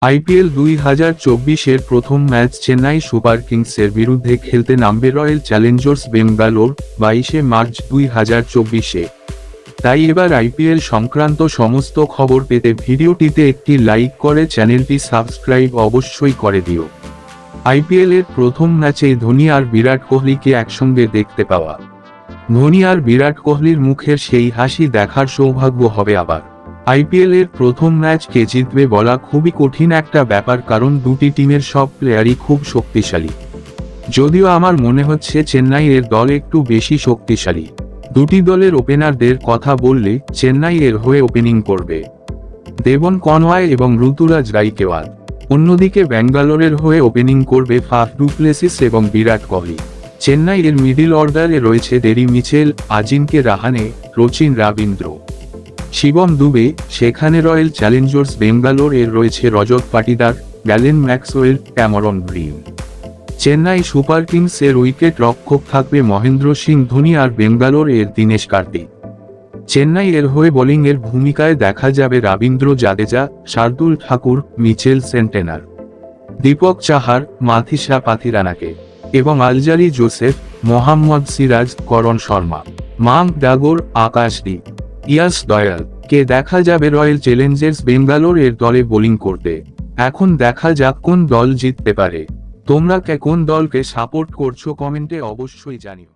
IPL 2024-এর প্রথম match Chennai super কিংসের বিরুদ্ধে খেলতে নামবে রয়্যাল চ্যালেঞ্জার্স বেঙ্গালোর 22শে মার্চ 2024-এ। তাই এবার আইপিএল সংক্রান্ত সমস্ত খবর পেতে ভিডিওটিতে একটি লাইক করে চ্যানেলটি সাবস্ক্রাইব অবশ্যই করে দিও। আইপিএলের প্রথম ম্যাচে ধোনি আর বিরাট কোহলিকে একসঙ্গে দেখতে পাওয়া। ধোনি আর বিরাট কোহলির মুখের সেই হাসি দেখার সৌভাগ্য হবে আবার। আইপিএলের প্রথম ম্যাচ কে জিতবে বলা খুবই কঠিন একটা ব্যাপার, কারণ দুটি টিমের সব প্লেয়ারই খুব শক্তিশালী। যদিও আমার মনে হচ্ছে চেন্নাইয়ের দল একটু বেশি শক্তিশালী। দুটি দলের ওপেনারদের কথা বললে চেন্নাইয়ের হয়ে ওপেনিং করবে দেবন কনওয়ে এবং ঋতুরাজ রাইকেওয়াল। অন্যদিকে ব্যাঙ্গালোরের হয়ে ওপেনিং করবে ফাফ ডু প্লেসিস এবং বিরাট কোহলি। চেন্নাইয়ের মিডল অর্ডারে রয়েছে ডেরি মিচেল, আজিঙ্কে রাহানে, রচিন রবীন্দ্র, শিবম দুবে। সেখানে রয়্যাল চ্যালেঞ্জার্স বেঙ্গালোর এর রয়েছে Rajat Patidar, Glenn Maxwell, Cameron Green. Chennai Super Kings এর উইকেট রক্ষক থাকবে মহেন্দ্র সিং ধোনি আর বেঙ্গালোর এর দীনেশ কার্তিক। চেন্নাই এর হয়ে বোলিং এর ভূমিকায় দেখা যাবে রবীন্দ্র জাদেজা, শার্দুল ঠাকুর, মিচেল সেন্টেনার, দীপক চাহার, মাথিসা পাথিরানাকে এবং আলজারি জোসেফ, মোহাম্মদ সিরাজ, করণ শর্মা, মাঙ্ক ডাগর, আকাশদীপ, ইয়াস দয়াল কে দেখা যাবে রয়্যাল চ্যালেঞ্জার্স বেঙ্গালোর এর দলে বোলিং করতে। এখন দেখা যাক কোন দল জিততে পারে। তোমরা কোন দলকে সাপোর্ট করছো কমেন্টে অবশ্যই জানিও।